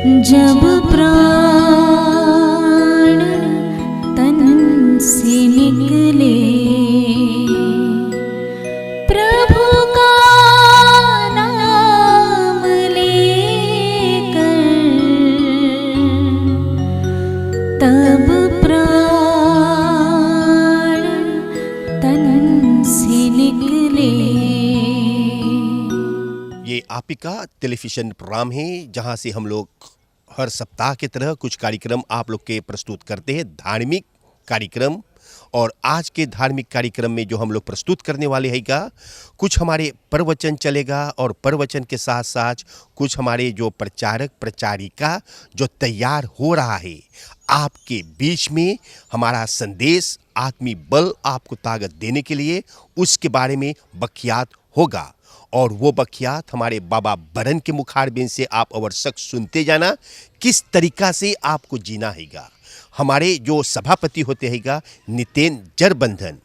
जब प्राण तन से निकले प्रभु का नाम लेकर, तब प्राण तन से निकले। ये आपका टेलीविजन प्रोग्राम है जहां से हम लोग हर सप्ताह की तरह कुछ कार्यक्रम आप लोग के प्रस्तुत करते हैं, धार्मिक कार्यक्रम। और आज के धार्मिक कार्यक्रम में जो हम लोग प्रस्तुत करने वाले हैं का कुछ हमारे प्रवचन चलेगा, और प्रवचन के साथ साथ कुछ हमारे जो प्रचारक प्रचारिका जो तैयार हो रहा है आपके बीच में हमारा संदेश आत्मी बल आपको ताकत देने के लिए, उसके बारे में बखियात होगा। और वो बखियात हमारे बाबा बरन के मुखारबिन से आप अवश्य सुनते जाना किस तरीका से आपको जीना हैगा। हमारे जो सभापति होते हैगा नितेन जरबंधन,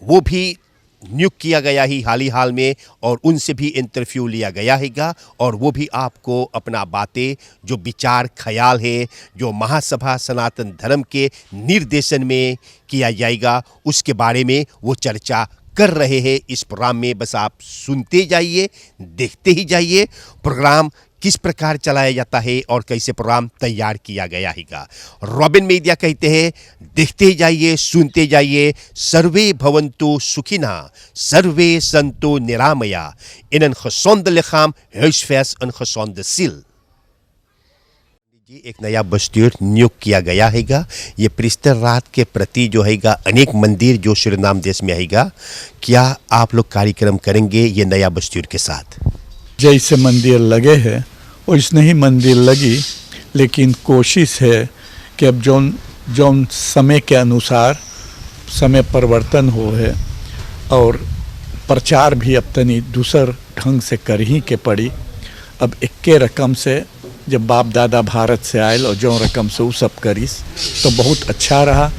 वो भी नियुक्त किया गया ही हाल में, और उनसे भी इंटरव्यू लिया गया हैगा। और वो भी आपको अपना बातें जो विचार ख्याल है जो महासभा सनातन धर्म के निर्देशन में किया जाएगा उसके बारे में वो चर्चा कर रहे हैं इस प्रोग्राम में। बस आप सुनते जाइए, देखते ही जाइए प्रोग्राम किस प्रकार चलाया जाता है और कैसे प्रोग्राम तैयार किया गया हैगा। रॉबिन मीडिया कहते हैं देखते ही जाइए, सुनते जाइए। सर्वे भवन्तु सुखिनः, सर्वे सन्तु निरामया, in een gezonde lichaam huisvest een gezonde ziel। एक नया बस्तीर नियुक्त किया गया हैगा। ये प्रिस्तर रात के प्रति जो हैगा अनेक मंदिर जो सूरीनाम देश में हैगा, क्या आप लोग कार्यक्रम करेंगे ये नया बस्तीर के साथ? जैसे मंदिर लगे हैं वैसने ही मंदिर लगी, लेकिन कोशिश है कि अब जौन समय के अनुसार समय परिवर्तन हो है, और प्रचार भी अब तनी दूसर ढंग से कर ही के पड़ी। अब इक्के रकम से जब बाप दादा भारत से आयल और जो रकम से वो सब करीस तो बहुत अच्छा रहा।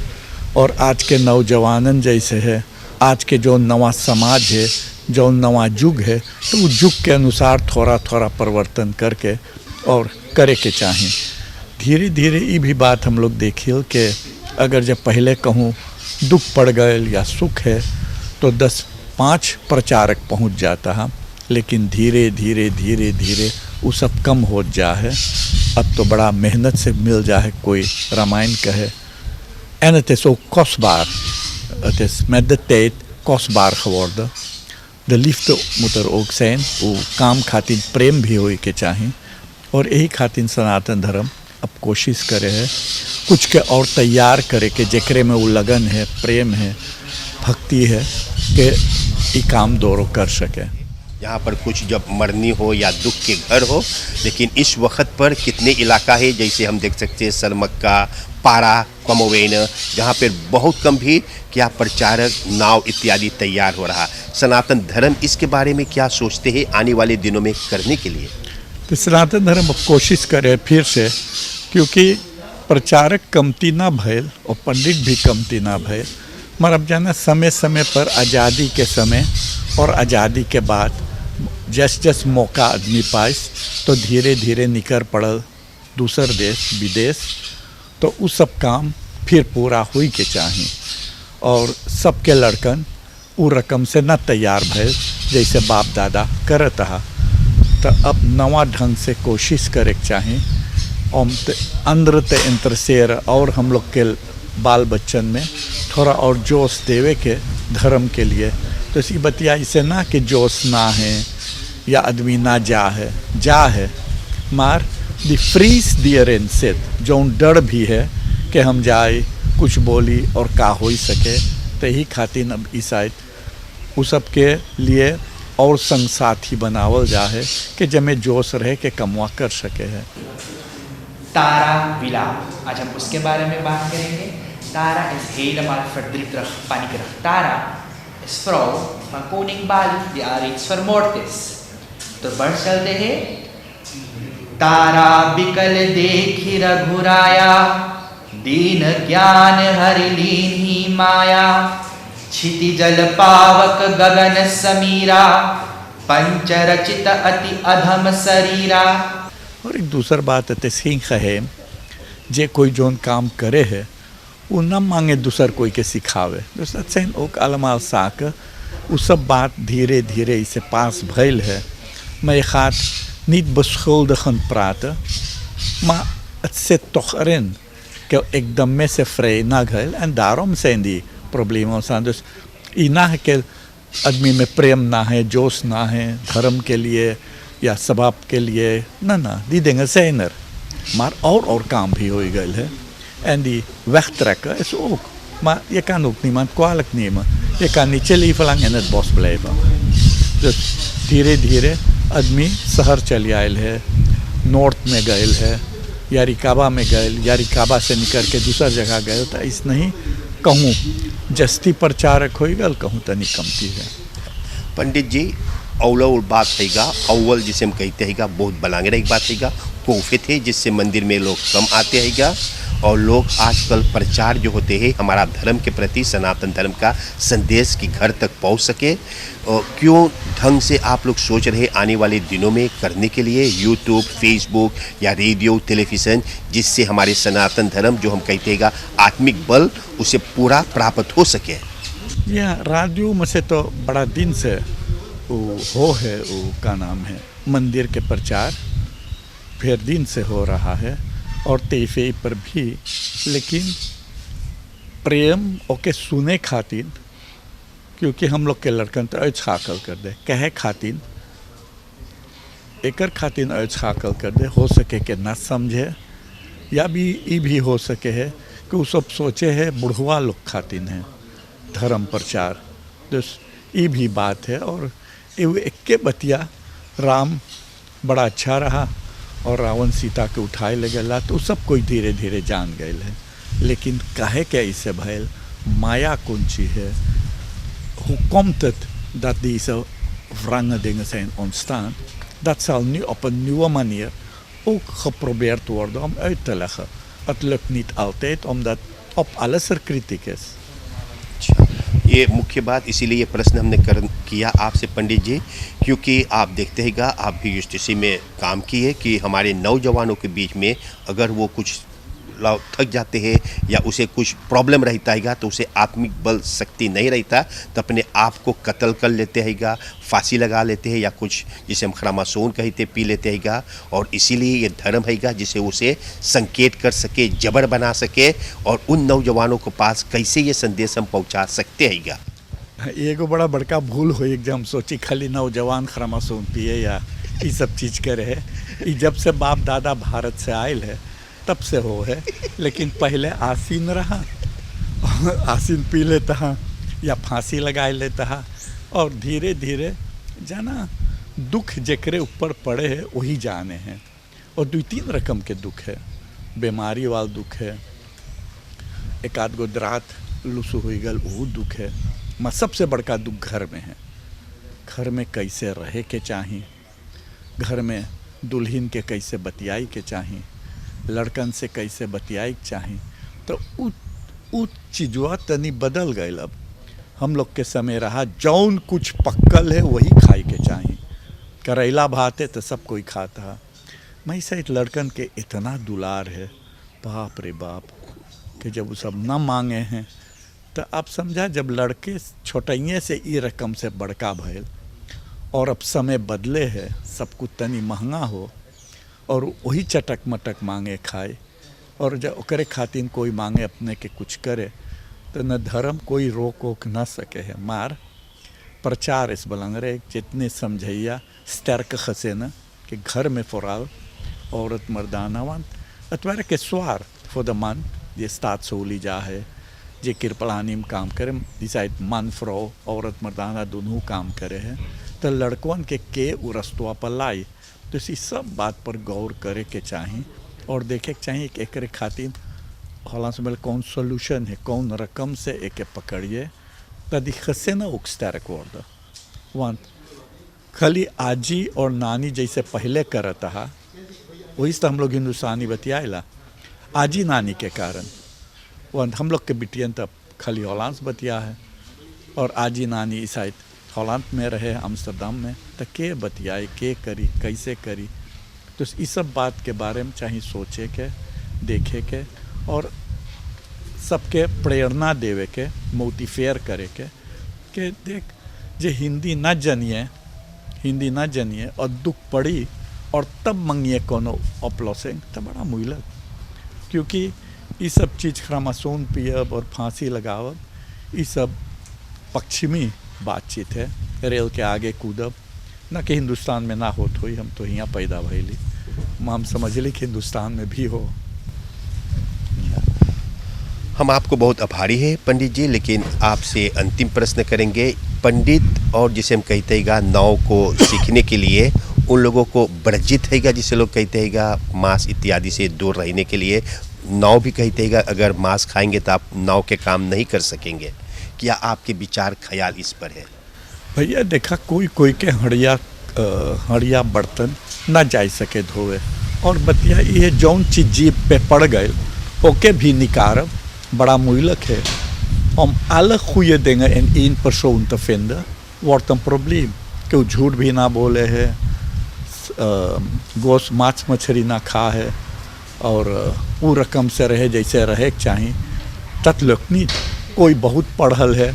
और आज के नौजवानन जैसे है, आज के जो नवा समाज है, जो नवा युग है, तो उस युग के अनुसार थोड़ा थोड़ा परिवर्तन करके और करे के चाहें। धीरे धीरे ये भी बात हम लोग देखिए कि अगर जब पहले कहूँ दुख पड़ गए या सुख है तो 10-5 प्रचारक पहुँच जाता है, लेकिन धीरे धीरे धीरे धीरे वो सब कम हो जा है। अब तो बड़ा मेहनत से मिल जा है। कोई रामायण कहे en het is ook kostbaar, het is met de tijd kostbaar geworden। de liefde moet er ook zijn, वो काम खातिर प्रेम भी होए के चाहे। और यही खातिर सनातन धर्म अब कोशिश करे है कुछ के और तैयार करे के जेकरे में वो लगन है, प्रेम है, भक्ति है कि ये काम दोनों कर सके। यहाँ पर कुछ जब मरनी हो या दुख के घर हो, लेकिन इस वक्त पर कितने इलाका है जैसे हम देख सकते हैं सरमक्का, पारा, कमोवेन, जहाँ पर बहुत कम भी क्या प्रचारक नाव इत्यादि तैयार हो रहा। सनातन धर्म इसके बारे में क्या सोचते हैं आने वाले दिनों में करने के लिए? तो सनातन धर्म अब कोशिश करे फिर से, क्योंकि प्रचारक कमती ना भयल और पंडित भी कमती ना भयल, मगर अब जाना समय समय पर आज़ादी के समय और आज़ादी के बाद जस मौका आदमी पाइस तो धीरे धीरे निकर पड़ल दूसर देश विदेश, तो उस सब काम फिर पूरा हुई के चाहिए। और सबके लड़कन उ रकम से न तैयार भय जैसे बाप दादा करत रहा, तो अब नवा ढंग से कोशिश करे चाहें अंदर ते इंतरसेर और हम लोग के बाल बच्चन में थोड़ा और जोश देवे के धर्म के लिए। तो इसी बतिया इसे ना कि जोश ना है या आदमी ना जा है मार दी फ्रीज दियर इन से जो डर भी है कि हम जाए कुछ बोली और का हो ही सके, तो यही खातिर अब ईसाइत उस सब के लिए और संग साथी बनावल जा है कि जमे जोश रहे के कमवा कर सके है। तारा विलाप, आज हम उसके बारे में बात करेंगे। Tara is helemaal verdrietig, paniekerig. Tara is vrouw van koning Bali, die al reeds vermoord is. तो बढ़ चलते हैं। तारा बिकल देखी रघुराया, दीन ज्ञान हरि लीन ही माया। क्षिति जल पावक गगन समीरा, पंचरचित अति अधम शरीरा। और एक दूसर बात है सीख है जे कोई जोन काम करे है वो न मांगे दूसर कोई के सिखावे दूसरा चैन ओक अलमाल साक वो सब बात धीरे धीरे इसे पास भइल है मैं gaat niet beschuldigen praten maar het zit toch erin एकदम में से vrij nagel en daarom zijn die problemen ontstaan dus इना है कि आदमी में प्रेम ना है जोश ना है धर्म के लिए या स्वभाव के लिए ना दी देंगे सेनर maar और काम भी हो गए है en die wegtrekken is ook maar je kan ook niemand kwalijk nemen je kan niet je leven lang in het bos blijven dus धीरे धीरे आदमी शहर चले आयल है नॉर्थ में गए है या रिकाबा में गए या रिकाबा से निकल के दूसर जगह गए तो इस नहीं कहूँ जस्ती प्रचारक हो गल कहूँ तनी कमती है। पंडित जी अवल बात हैगा अव्वल जिसे हम कहते हैगा बहुत बलांगेरा एक बात हैगा तोहफे थे जिससे मंदिर में लोग कम आते हैगा और लोग आजकल प्रचार जो होते हैं हमारा धर्म के प्रति सनातन धर्म का संदेश की घर तक पहुंच सके और क्यों ढंग से आप लोग सोच रहे आने वाले दिनों में करने के लिए यूट्यूब फेसबुक या रेडियो टेलीविज़न जिससे हमारे सनातन धर्म जो हम कहते हैं आत्मिक बल उसे पूरा प्राप्त हो सके। या रेडियो में से तो बड़ा दिन से वो है वो का नाम है मंदिर के प्रचार फिर दिन से हो रहा है और टीवी पर भी लेकिन प्रेम ओके सुने खातिर क्योंकि हम लोग के लड़कन तो छाकल कर दे कहे खातिर एकर खातिर छाकल कर दे हो सके कि ना समझे या भी ये भी हो सके है कि वो सब सोचे है बुढ़वा लोग खातिर है धर्म प्रचार तो ये भी बात है और एक के बतिया राम बड़ा अच्छा रहा और रावण सीता के उठाए ले गया तो सब कोई धीरे धीरे जान गए है लेकिन काहे क्या इससे भयल माया कौन ची है hoe komt het dat deze wrange dingen zijn ontstaan dat zal nu op een nieuwe manier ook geprobeerd worden om uit te leggen het lukt niet altijd omdat op alles er kritiek is। ये मुख्य बात इसीलिए ये प्रश्न हमने किया आपसे पंडित जी क्योंकि आप देखते हैगा आप भी यूनिवर्सिटी में काम किए कि हमारे नौजवानों के बीच में अगर वो कुछ थक जाते हैं या उसे कुछ प्रॉब्लम रहता हैगा तो उसे आत्मिक बल शक्ति नहीं रहता तो अपने आप को कत्ल कर लेते हैगा फांसी लगा लेते हैं या कुछ जिसे हम खरामासोन कहते पी लेते हैगा और इसीलिए ये धर्म हैगा जिसे उसे संकेत कर सके जबर बना सके और उन नौजवानों के पास कैसे ये संदेश हम पहुंचा सकते हैगा। ये को बड़ा बड़का भूल हो एकदम सोची खाली नौजवान खरामासोन पिए या ये सब चीज़ करे है जब से बाप दादा भारत से आयल है तब से हो है लेकिन पहले आसीन रहा आसीन पी लेता हाँ या फांसी लगा लेता हाँ और धीरे धीरे जाना दुख जेकरे ऊपर पड़े है वही जाने हैं और 2-3 रकम के दुख है बीमारी वाला दुख है एक आध गो रात लुसु हुई गल वो दुख है मगर सबसे बड़का दुख घर में है घर में कैसे रहे के चाहिए घर में दुल्हन के कैसे बतियाई के चाहिए लड़कन से कैसे बतियाई चाहिए तो उ चीज़वा तनी बदल गए अब हम लोग के समय रहा जौन कुछ पक्कल है वही खाई के चाहिए करेला भात है तो सब कोई खाता मैं से लड़कन के इतना दुलार है बाप रे बाप कि जब वो सब ना मांगे हैं तो आप समझा जब लड़के छोटइये से ई रकम से बड़का भयल और अब समय बदले है सब कुछ तनी महंगा हो और वही चटक मटक मांगे खाए और जब ओकरे खातिर कोई मांगे अपने के कुछ करे तो न धर्म कोई रोक ओक न सके है मार प्रचार इस बलंगरे जितने समझैया sterke gezinnen कि घर में vooral औरत मर्दाना want het werk is zwaar voor de man die staatsolie है जे कृपलानी में काम करे डिसाइड man vrouw औरत मर्दाना दोनों काम करे है तो लड़कों के रस्तुआ पर लाई तो इसी सब बात पर गौर करे के चाहिए और देखे के चाहिए कि एक खातिर हालांकि मेरे कौन सोल्यूशन है कौन रकम से एक पकड़िए तदी खसे न उकस्तारक वर्ड वन खाली आजी और नानी जैसे पहले करता है वही तो हम लोग हिंदुस्तानी बतियाला आजी नानी के कारण वन हम लोग के बिटियन तब खाली हॉलैंड बतिया है और आजी नानी शायद हॉलैंड में रहे अम्स्टरडम में तो के बतियाए के करी कैसे करी तो तो इस सब बात के बारे में चाहिए सोचे के, देखे के और सबके प्रेरणा देवे के, मोटिवेट करे के देख जे हिंदी ना जनिए और दुख पड़ी और तब मंगिए कोनो अपलॉसिंग तो बड़ा मुइलक, क्योंकि ये सब चीज़ खरामासोन पियब और फांसी लगावब ये सब पश्चिमी बातचीत है। रेल के आगे कूदब न कि हिंदुस्तान में ना होत हुई, हम तो यहाँ पैदा भइली, हम समझली कि हिंदुस्तान में भी हो। हम आपको बहुत आभारी है पंडित जी, लेकिन आपसे अंतिम प्रश्न करेंगे। पंडित और जिसे हम कहते हैं नाव को सीखने के लिए उन लोगों को वर्जित है, जिसे लोग कहते हैं मांस इत्यादि से दूर रहने के लिए, नाव भी कहते हैं अगर मांस खाएंगे तो आप नाव के काम नहीं कर सकेंगे। क्या आपके विचार ख्याल इस पर है? भैया देखा कोई के हड़िया बर्तन ना जा सके धोवे, और बतिया ये जौन चीज जीप पे पड़ गए ओके भी निकारब बड़ा मुइलक है। Om alle goede dingen in één persoon te vinden, wordt een probleem. कि वो झूठ भी ना बोले है, गोश्त मांस मछली ना खा है और वो रकम से रहे जैसे रहे चाहिए तत्लकनी। कोई बहुत पढ़ल है,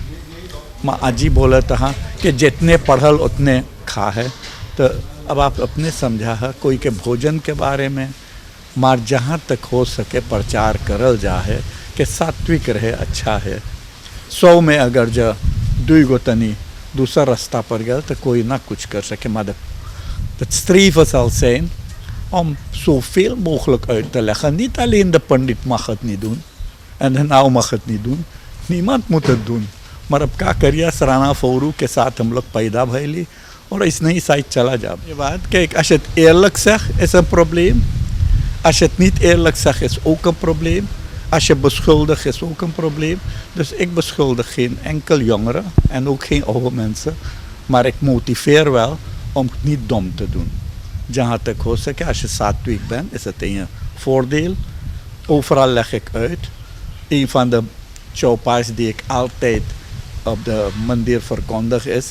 माँ आजी बोले तहाँ कि जितने पढ़ल उतने खा है। तो अब आप अपने समझा है कोई के भोजन के बारे में मार जहाँ तक हो सके प्रचार करल जा है कि सात्विक रहे, अच्छा है। 100 में अगर जो 2 गो तनी दूसरा रास्ता पर गया तो कोई ना कुछ कर सके। Maar het streven zal zijn om zoveel mogelijk uit te leggen. Niet alleen de pandit mag het niet doen en de nou mag het niet doen. Niemand moet het doen. Maar अब क्या करिए, सराना फोरू के साथ हम लोग पैदा भैली और इस नई साइड चला जा। ये बात कि als je het eerlijk zegt is een probleem. Als je het niet eerlijk zegt is ook een probleem. Als je beschuldigt is ook een probleem. Dus ik beschuldig geen enkel jongere en ook geen oude mensen. Maar ik motiveer wel om het niet dom te doen. Jहाँ तक हो सके, als je सात्विक bent, is het in je voordeel. Overal leg ik uit. Een van de chaupas die ik altijd op de मंदिर verkondig is,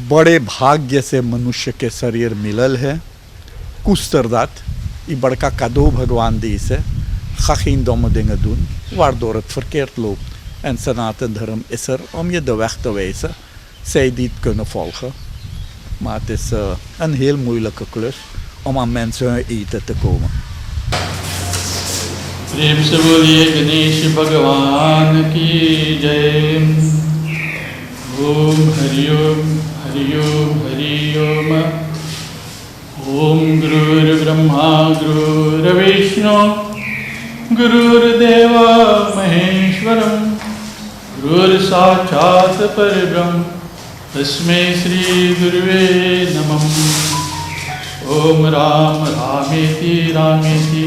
बड़े भाग्य से मनुष्य के शरीर मिलल है, कुस्तर dat, ये बड़का cadeau भगवान दी से, ga geen domme dingen doen, waardoor het verkeerd loopt. En Sanatan Dharm is er om je de weg te wijzen, zij die het kunnen volgen. Maar het is een heel moeilijke klus om aan mensen hun eten te komen. प्रेम से बोलिए गणेश भगवान की जय। ओम हरिओम हरिओम हरिओम। ओम गुरुर्ब्रह्मा गुरुर्विष्णु गुरुर्देव महेश्वरम गुरुर्साक्षात् परब्रह्म तस्मै श्री गुरुवे नमः। ओम राम रामेति रामेति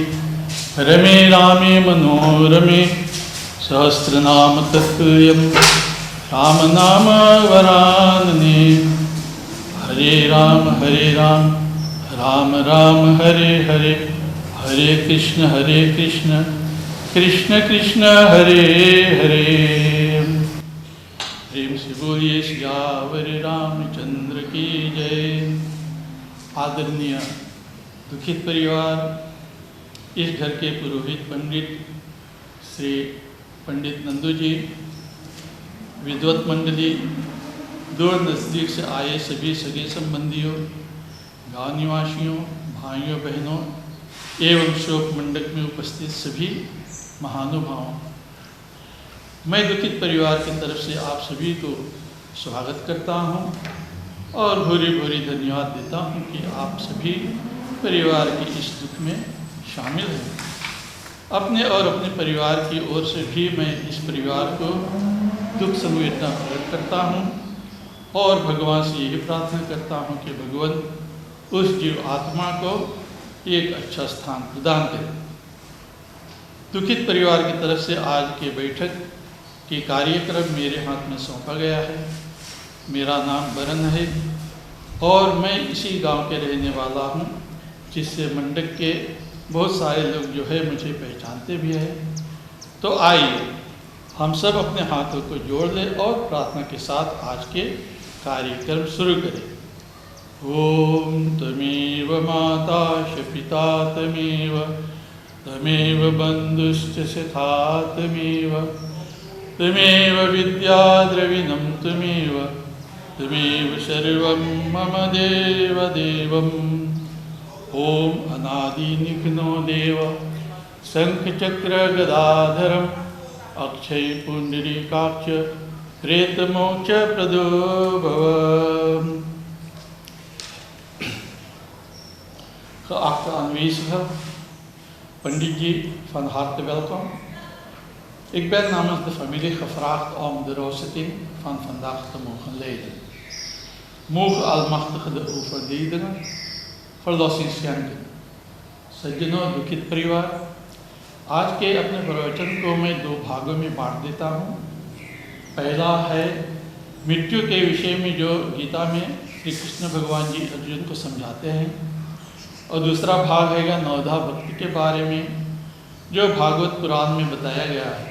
रमे रामे मनोरमे सहस्रनाम तत्तुल्यं राम नाम वरानने। हरे राम राम राम हरे हरे, हरे कृष्ण कृष्ण कृष्ण हरे हरे। प्रेम से बोलिए सियावर रामचंद्र की जय। आदरणीय दुखित परिवार, इस घर के पुरोहित पंडित श्री पंडित नंदू जी, विद्वत मंडली, दूर नज़दीक से आए सभी सगे संबंधियों, गांव निवासियों, भाइयों बहनों एवं शोक मंडप में उपस्थित सभी महानुभावों, मैं दुखित परिवार की तरफ से आप सभी को स्वागत करता हूं और भूरी भूरी धन्यवाद देता हूं कि आप सभी परिवार के इस दुख में शामिल हैं। अपने और अपने परिवार की ओर से भी मैं इस परिवार को दुख संवेदना प्रकट करता हूं और भगवान से यही प्रार्थना करता हूं कि भगवान उस जीव आत्मा को एक अच्छा स्थान प्रदान करें। दुखित परिवार की तरफ से आज के बैठक की कार्यक्रम मेरे हाथ में सौंपा गया है। मेरा नाम बरन है और मैं इसी गांव के रहने वाला हूं, जिससे मंडक के बहुत सारे लोग जो है मुझे पहचानते भी हैं। तो आइए हम सब अपने हाथों को जोड़ लें और प्रार्थना के साथ आज के कार्यक्रम शुरू करें। ॐ तमेव माता च पिता तमेव तमेव बन्धुश्च सखा तमेव तमेव विद्या द्रविणं तमेव तमेव सर्वं मम देवदेवम् ॐ अनादिनिघ्नो देव शङ्खचक्रगदाधरम् अक्षयपुण्डरीकाक्ष प्रेतमोक्षप्रदो भव. Geachte aanwezigen, Panditji, van harte welkom. Ik ben namens de familie gevraagd om de rouszitting van vandaag te mogen leiden. Mogen Almachtige de overledenen verlossing schenken. सज्जनों, दुखित परिवार, आज के अपने प्रवचन को मैं 2 भागों में बांट देता हूँ. पहला है मृत्यु के विषय में जो गीता में श्री कृष्ण भगवान जी अर्जुन को समझाते हैं, और दूसरा भाग हैगा नवधा भक्ति के बारे में जो भागवत पुराण में बताया गया है.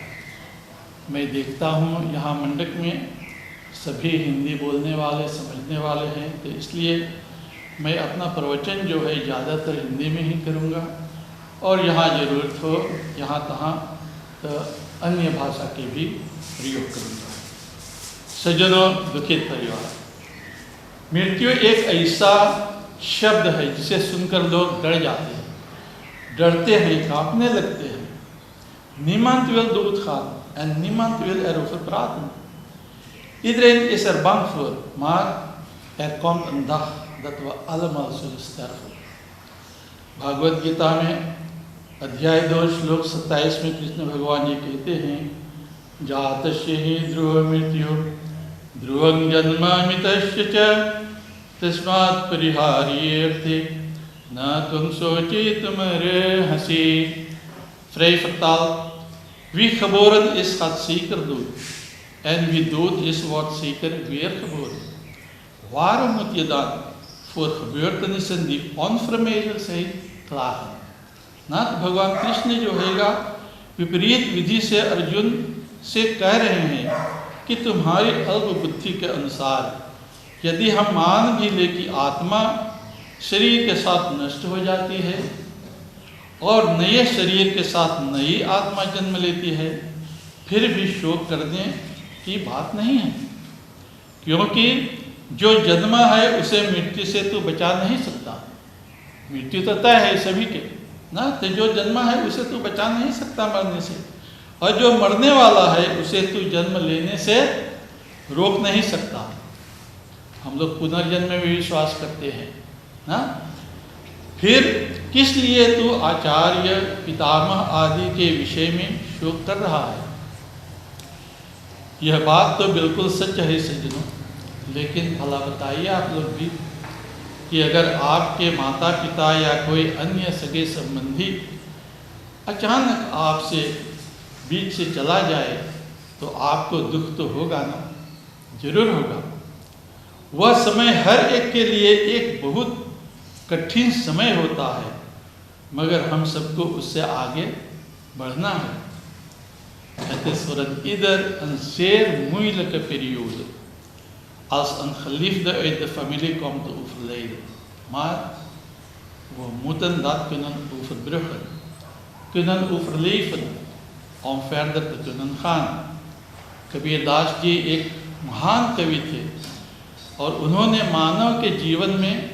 मैं देखता हूँ यहाँ मंडक में सभी हिंदी बोलने वाले समझने वाले हैं, तो इसलिए मैं अपना प्रवचन जो है ज़्यादातर हिंदी में ही करूँगा, और यहाँ ज़रूरत हो यहाँ तहाँ तो अन्य भाषा के भी प्रयोग करूँगा. सज्जनों, दुखित परिवार, मृत्यु एक ऐसा शब्द है जिसे सुनकर लोग डर जाते हैं, डरते हैं, कांपने लगते हैं. Niemand wil doodgaan en niemand wil erover praten. Iedereen is er bang voor, maar er komt een dag dat we allemaal zullen sterven. Bhagavat Gita में अध्याय 2 श्लोक 27 में कृष्ण भगवान जी कहते हैं, जातस्य हि ध्रुव मृत्यु ध्रुवं जन्मामितस्य च तस्मात् परिहार्येर्थे न तुम soortje Vrij vertaald, wie geboren is gaat zeker dood, en wie dood is wordt zeker weergeboren. Waarom moet je dan voor gebeurtenissen die onvermijdelijk zijn klagen? ना तो भगवान कृष्ण जो हैगा विपरीत विधि से अर्जुन से कह रहे हैं कि तुम्हारी अल्प बुद्धि के अनुसार यदि हम मान भी ले कि आत्मा शरीर के साथ नष्ट हो जाती है और नए शरीर के साथ नई आत्मा जन्म लेती है, फिर भी शोक करने की बात नहीं है, क्योंकि जो जन्मा है उसे मृत्यु से तो बचा नहीं सकता. मृत्यु तो तय है सभी के ना, तो जो जन्मा है उसे तो बचा नहीं सकता मरने से, और जो मरने वाला है उसे तो जन्म लेने से रोक नहीं सकता. हम लोग पुनर्जन्म में विश्वास करते हैं ना. फिर किस लिए तू आचार्य पितामह आदि के विषय में शोक कर रहा है? यह बात तो बिल्कुल सच है सज्जनों, लेकिन भला बताइए आप लोग भी कि अगर आपके माता पिता या कोई अन्य सगे संबंधी अचानक आपसे बीच से चला जाए तो आपको दुख तो होगा ना, जरूर होगा. वह समय हर एक के लिए एक बहुत कठिन समय होता है, मगर हम सबको उससे आगे बढ़ना है. Het is voor een ieder een zeer moeilijke periode als een geliefde uit de familie komt te overlijden. Maar we moeten dat kunnen overbruggen, kunnen overleven om verder te kunnen gaan. Kabir Das ji एक महान कवि थे और उन्होंने मानव के जीवन में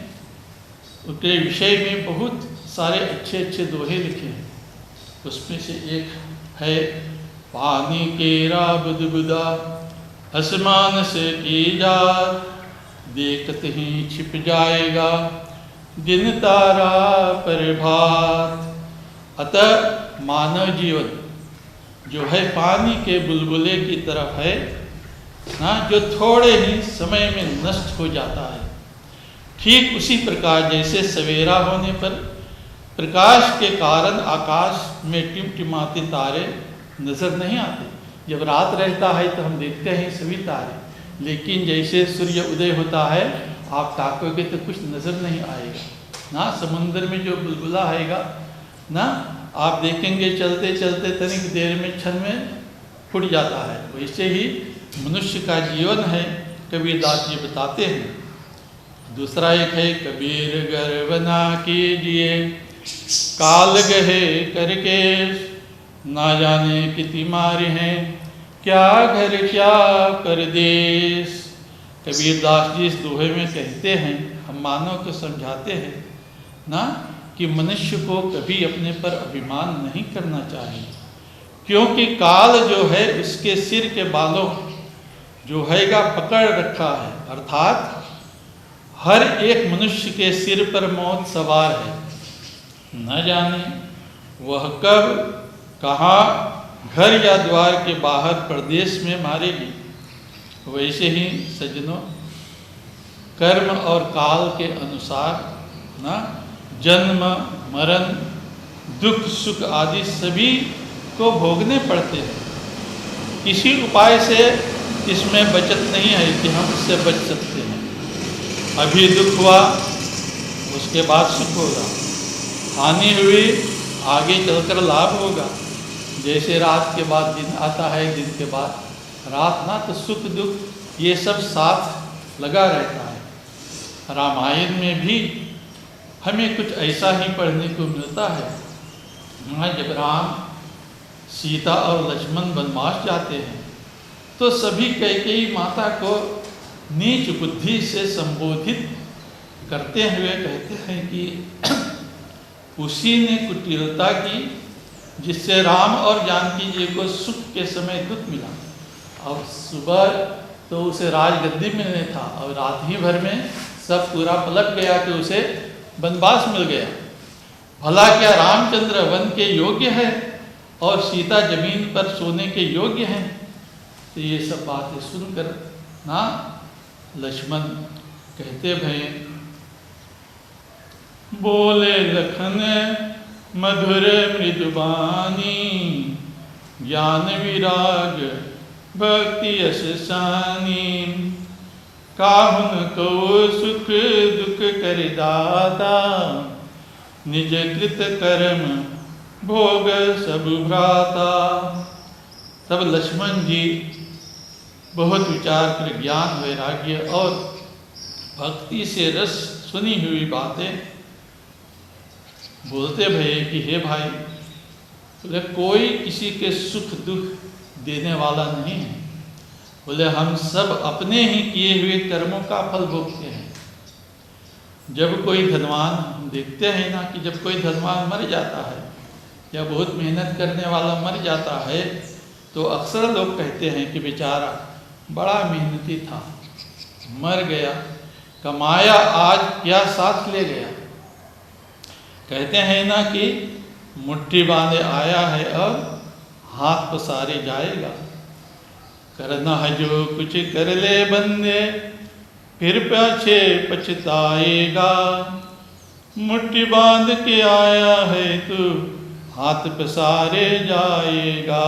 उसके विषय में बहुत सारे अच्छे अच्छे दोहे लिखे हैं. उसमें से एक है, पानी केरा बुदबुदा आसमान से की जात, देखते ही छिप जाएगा दिन तारा प्रभात. अतः मानव जीवन जो है पानी के बुलबुले की तरफ है ना, जो थोड़े ही समय में नष्ट हो जाता है. ठीक उसी प्रकार जैसे सवेरा होने पर प्रकाश के कारण आकाश में टिमटिमाते तारे नजर नहीं आते. जब रात रहता है तो हम देखते हैं सभी तारे, लेकिन जैसे सूर्य उदय होता है आप ताकोगे तो कुछ नजर नहीं आएगा ना. समुद्र में जो बुलबुला आएगा ना, आप देखेंगे चलते चलते तनिक देर में क्षण में फूट जाता है. वैसे ही मनुष्य का जीवन है, कबीर दास जी बताते हैं. दूसरा एक है कबीर गर्व ना कीजिए, काल गहे करके ना जाने कितनी मारे हैं, क्या घर क्या परदेश। कबीर दास जी इस दोहे में कहते हैं, हम मानव को समझाते हैं ना कि मनुष्य को कभी अपने पर अभिमान नहीं करना चाहिए, क्योंकि काल जो है उसके सिर के बालों जो हैगा पकड़ रखा है, अर्थात हर एक मनुष्य के सिर पर मौत सवार है। न जाने वह कब कहाँ घर या द्वार के बाहर परदेश में मारेगी। वैसे ही सज्जनों, कर्म और काल के अनुसार ना जन्म मरण दुख सुख आदि सभी को भोगने पड़ते हैं। किसी उपाय से इसमें बचत नहीं है कि हम इससे बच सकते हैं। अभी दुख हुआ, उसके बाद सुख होगा, हानि हुई, आगे चलकर लाभ होगा। जैसे रात के बाद दिन आता है, दिन के बाद रात ना, तो सुख दुख ये सब साथ लगा रहता है। रामायण में भी हमें कुछ ऐसा ही पढ़ने को मिलता है। वहाँ जब राम सीता और लक्ष्मण वनवास जाते हैं तो सभी कैकेयी माता को नीच बुद्धि से संबोधित करते हुए कहते हैं कि उसी ने कुटिलता की जिससे राम और जानकी जी को सुख के समय दुख मिला, और सुबह तो उसे राजगद्दी मिलने था और रात ही भर में सब पूरा पलट गया कि उसे वनवास मिल गया। भला क्या रामचंद्र वन के योग्य है और सीता जमीन पर सोने के योग्य हैं? तो ये सब बातें सुनकर ना लक्ष्मण कहते भय, बोले लखन मधुर मृदुबानी, ज्ञान विराग भक्ति यश सानी, काहुन को सुख दुख कर दाता, निज कृत कर्म भोग सब भ्राता। तब लक्ष्मण जी बहुत विचार कर ज्ञान वैराग्य और भक्ति से रस सुनी हुई बातें बोलते भये कि हे भाई, बोले कोई किसी के सुख दुख देने वाला नहीं है। बोले हम सब अपने ही किए हुए कर्मों का फल भोगते हैं। जब कोई धनवान, हम देखते हैं ना कि जब कोई धनवान मर जाता है या बहुत मेहनत करने वाला मर जाता है तो अक्सर लोग कहते हैं कि बेचारा बड़ा मेहनती था, मर गया, कमाया आज क्या साथ ले गया। कहते हैं ना कि मुट्ठी बांधे आया है और हाथ पसारे जाएगा। करना है जो कुछ कर ले बंदे, फिर पीछे पछताएगा। मुट्ठी बांध के आया है तू, हाथ पसारे जाएगा,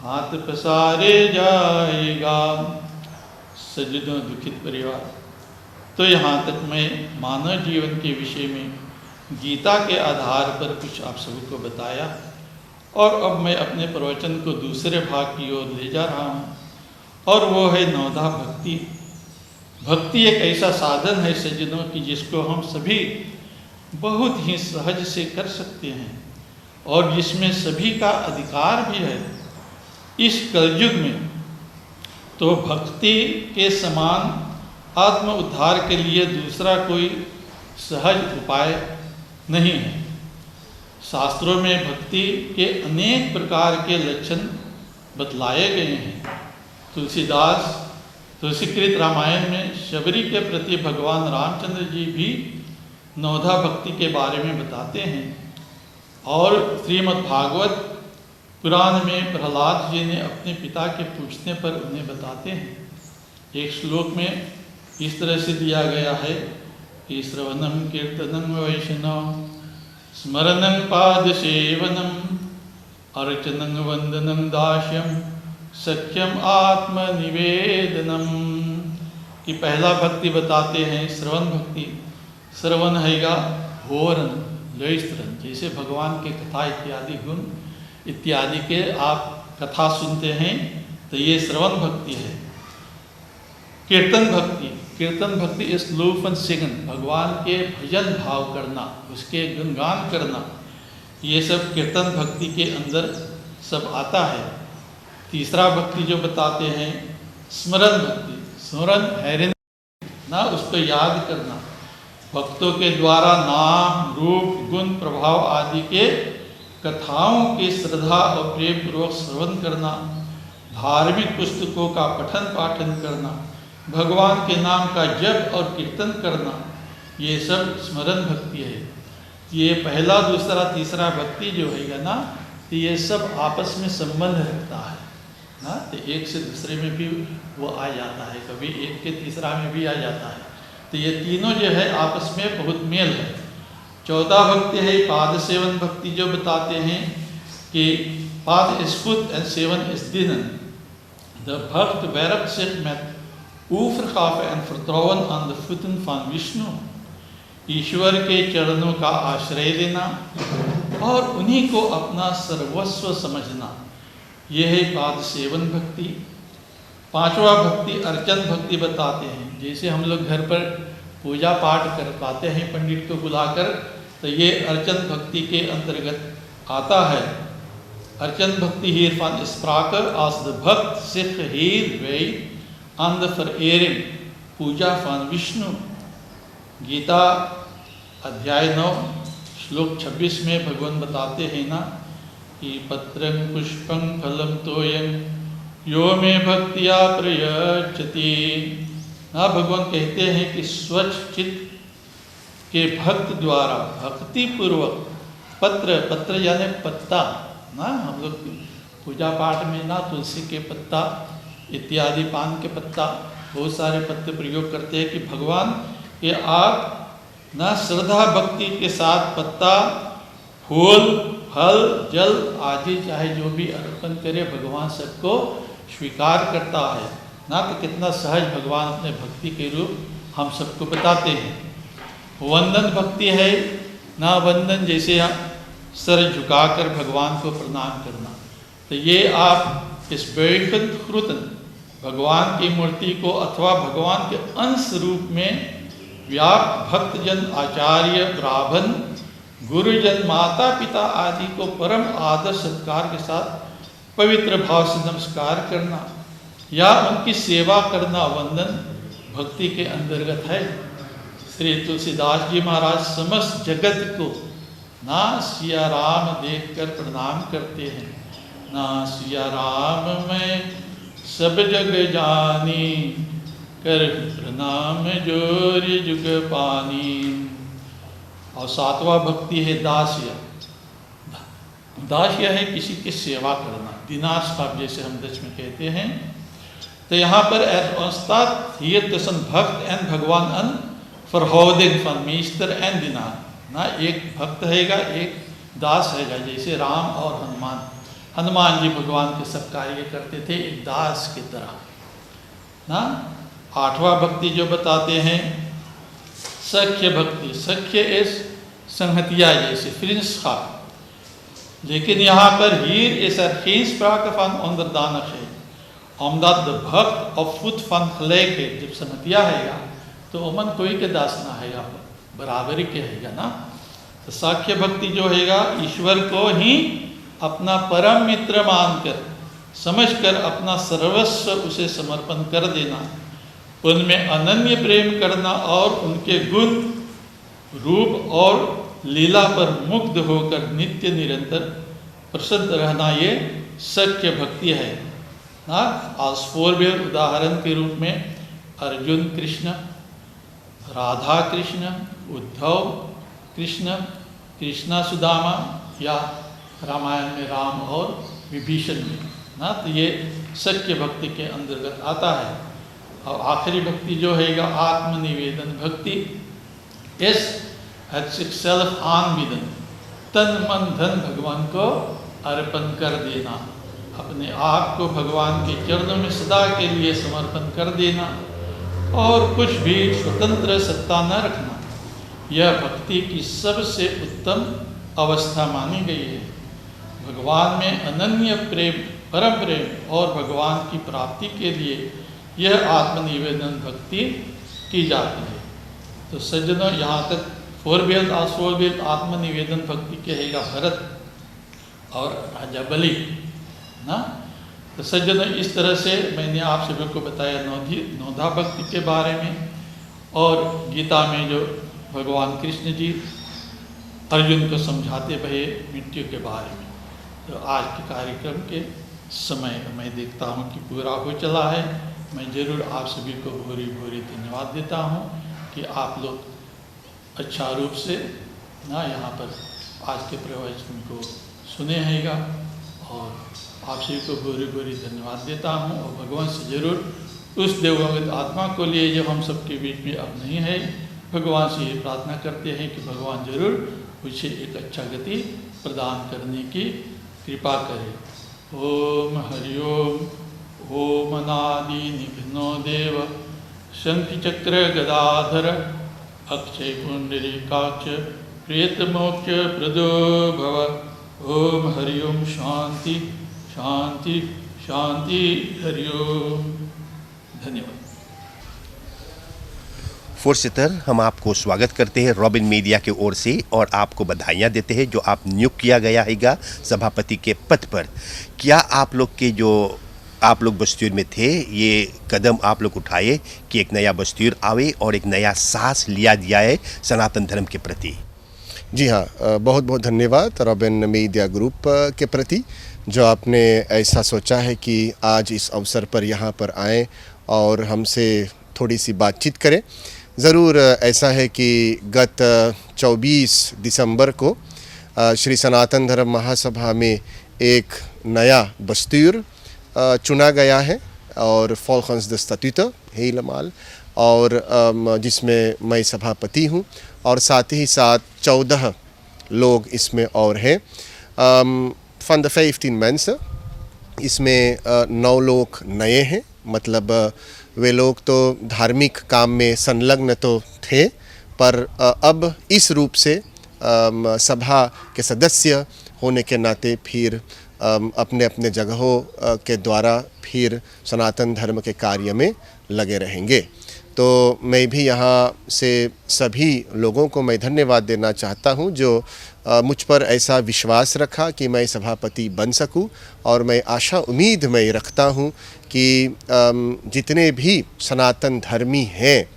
हाथ पसारे जाएगा। सज्जनों दुखित परिवार, तो यहाँ तक मैं मानव जीवन के विषय में गीता के आधार पर कुछ आप सभी को बताया, और अब मैं अपने प्रवचन को दूसरे भाग की ओर ले जा रहा हूँ, और वो है नवधा भक्ति। भक्ति एक ऐसा साधन है सज्जनों की जिसको हम सभी बहुत ही सहज से कर सकते हैं और जिसमें सभी का अधिकार भी है। इस कलयुग में तो भक्ति के समान आत्म उद्धार के लिए दूसरा कोई सहज उपाय नहीं है। शास्त्रों में भक्ति के अनेक प्रकार के लक्षण बतलाए गए हैं। तुलसीदास तुलसीकृत रामायण में शबरी के प्रति भगवान रामचंद्र जी भी नवधा भक्ति के बारे में बताते हैं, और श्रीमद् भागवत पुराण में प्रहलाद जी ने अपने पिता के पूछने पर उन्हें बताते हैं। एक श्लोक में इस तरह से दिया गया है कि श्रवणम कीर्तनम वैष्णव स्मरणं पाद सेवनम अर्चनं वंदनं दास्यम सख्यम आत्मनिवेदनम। कि पहला भक्ति बताते हैं श्रवण भक्ति। श्रवण हैगा होरन लयस्त्रन, जैसे भगवान के कथा इत्यादि गुण इत्यादि के आप कथा सुनते हैं तो ये श्रवण भक्ति है। कीर्तन भक्ति, कीर्तन भक्ति इस लूफन सिगन, भगवान के भजन भाव करना, उसके गुणगान करना, ये सब कीर्तन भक्ति के अंदर सब आता है। तीसरा भक्ति जो बताते हैं स्मरण भक्ति, स्मरण हैरन ना, उसको याद करना, भक्तों के द्वारा नाम रूप गुण प्रभाव आदि के कथाओं की श्रद्धा और प्रेम पूर्वक श्रवण करना, धार्मिक पुस्तकों का पठन पाठन करना, भगवान के नाम का जप और कीर्तन करना, ये सब स्मरण भक्ति है। ये पहला दूसरा तीसरा भक्ति जो है ना, तो ये सब आपस में संबंध रखता है ना, तो एक से दूसरे में भी वो आ जाता है, कभी एक के तीसरा में भी आ जाता है। तो ये तीनों जो है आपस में बहुत मेल है। चौथा भक्ति है पाद सेवन भक्ति, जो बताते हैं कि पाद is foot and seven is dinner. The भक्त werkt zich met oevergave en vertrouwen aan de voeten van Vishnu, ईश्वर के चरणों का आश्रय लेना और उन्हीं को अपना सर्वस्व समझना, यह है पाद सेवन भक्ति। पांचवा भक्ति अर्चन भक्ति बताते हैं। जैसे हम लोग घर पर पूजा पाठ कर पाते हैं पंडित को बुलाकर, तो ये अर्चन भक्ति के अंतर्गत आता है। अर्चन भक्ति hier van is sprake als de भक्त zich geheel wijdt aan de verering, पूजा van विष्णु। गीता अध्याय 9 श्लोक 26 में भगवान बताते हैं ना कि पत्रं पुष्पं फलं तोयं यो में भक्तिया प्रयच्छति। हाँ, भगवान कहते हैं कि स्वच्छ चित्त के भक्त द्वारा भक्ति पूर्वक पत्र यानी पत्ता ना, हम लोग पूजा पाठ में ना तुलसी के पत्ता इत्यादि, पान के पत्ता, बहुत सारे पत्ते प्रयोग करते हैं कि भगवान ये आप ना श्रद्धा भक्ति के साथ पत्ता फूल फल जल आदि चाहे जो भी अर्पण करे, भगवान सबको स्वीकार करता है ना। तो कितना सहज भगवान अपने भक्ति के रूप हम सबको बताते हैं। वंदन भक्ति है ना, वंदन जैसे सर झुकाकर भगवान को प्रणाम करना। तो ये आप इस बैकुंठ भगवान की मूर्ति को अथवा भगवान के अंश रूप में व्याप्त भक्तजन आचार्य ब्राह्मण गुरुजन माता पिता आदि को परम आदर सत्कार के साथ पवित्र भाव से नमस्कार करना या उनकी सेवा करना वंदन भक्ति के अंतर्गत है। श्री तुलसीदास जी महाराज समस्त जगत को ना सिया राम देखकर प्रणाम करते हैं। ना सिया राम मैं सब जग जानी, कर प्रणाम जोर जुग पानी। और सातवां भक्ति है दास्य। दास्य है किसी की सेवा करना, दिनारschap जैसे हम डच में कहते हैं। तो यहाँ पर ontstaat hier tussen भक्त एंड भगवान een verhouding van meester en dienaar ना, एक भक्त हैगा एक दास हैगा, जैसे राम और हनुमान। हनुमान जी भगवान के सब कार्य करते थे एक दास की तरह ना। आठवां भक्ति जो बताते हैं सख्य भक्ति। सख्य इस संहतिया जैसे vriendschap, लेकिन यहाँ पर hier is geen sprake van onderdanigheid, omdat de भक्त of voet van gelijkheid, जब संहतिया हैगा तो अमन कोई के दास ना हैगा, बराबरी के हैगा ना। तो साख्य भक्ति जो हैगा ईश्वर को ही अपना परम मित्र मानकर समझकर अपना सर्वस्व उसे समर्पण कर देना, उनमें अनन्य प्रेम करना और उनके गुण रूप और लीला पर मुग्ध होकर नित्य निरंतर प्रसन्न रहना, ये सख्य भक्ति है ना। आज फोरबेयर उदाहरण के रूप में अर्जुन कृष्ण, राधा कृष्ण, उद्धव कृष्ण, कृष्णा सुदामा या रामायण में राम और विभीषण में ना, तो ये सख्य भक्ति के अंतर्गत आता है। और आखिरी भक्ति जो हैगा आत्मनिवेदन भक्ति। इस het zichzelf aanbieden, तन मन धन भगवान को अर्पण कर देना, अपने आप को भगवान के चरणों में सदा के लिए समर्पण कर देना और कुछ भी स्वतंत्र सत्ता न रखना, यह भक्ति की सबसे उत्तम अवस्था मानी गई है। भगवान में अनन्य प्रेम, परम प्रेम और भगवान की प्राप्ति के लिए यह आत्मनिवेदन भक्ति की जाती है। तो सज्जनों, यहाँ तक फोरबेल आत्मनिवेदन भक्ति कहेगा भरत और राजा बलि ना। तो सज्जनों, इस तरह से मैंने आप सभी को बताया नौधा भक्ति के बारे में, और गीता में जो भगवान कृष्ण जी अर्जुन को समझाते भये मृत्यु के बारे में। तो आज के कार्यक्रम के समय मैं देखता हूँ कि पूरा हो चला है। मैं ज़रूर आप सभी को भूरी भूरी धन्यवाद देता हूँ कि आप लोग अच्छा रूप से ना यहाँ पर आज के प्रवचन को सुने हैगा, और आप सभी को भूरी भूरी धन्यवाद देता हूँ। और भगवान से ज़रूर उस देवोगत आत्मा को लिए जो हम सबके बीच में अब नहीं है, भगवान से ये प्रार्थना करते हैं कि भगवान ज़रूर उसे एक अच्छा गति प्रदान करने की कृपा करे। ओम हरि ओम अनादि निघ्नो देव शंख चक्र गदाधर अक्षय पुंडरीकाक्ष प्रेत मोक्ष प्रदो भव। ओम हरि ओम शांति शांति शांति हरि ओम। धन्यवाद। फुर्सतर हम आपको स्वागत करते हैं रॉबिन मीडिया की ओर से, और आपको बधाइयाँ देते हैं जो आप नियुक्त किया गया हैगा सभापति के पद पर। क्या आप लोग के जो आप लोग बस्तूर में थे, ये कदम आप लोग उठाए कि एक नया बस्तूर आवे और एक नया सांस लिया दिया है सनातन धर्म के प्रति? जी हाँ, बहुत बहुत धन्यवाद रॉबिन मीडिया ग्रुप के प्रति, जो आपने ऐसा सोचा है कि आज इस अवसर पर यहाँ पर आएँ और हमसे थोड़ी सी बातचीत करें। ज़रूर ऐसा है कि गत 24 दिसंबर को श्री सनातन धर्म महासभा में एक नया बस्तूर चुना गया है, और volgens de statuten helemaal, और जिसमें मैं सभापति हूँ, और साथ ही साथ 14 लोग इसमें और हैं। van de 15 mensen इसमें 9 लोग नए हैं, मतलब वे लोग तो धार्मिक काम में संलग्न तो थे, पर अब इस रूप से सभा के सदस्य होने के नाते फिर अपने अपने जगहों के द्वारा फिर सनातन धर्म के कार्य में लगे रहेंगे। तो मैं भी यहाँ से सभी लोगों को मैं धन्यवाद देना चाहता हूँ जो मुझ पर ऐसा विश्वास रखा कि मैं सभापति बन सकूँ, और मैं आशा उम्मीद मैं रखता हूँ कि जितने भी सनातन धर्मी हैं,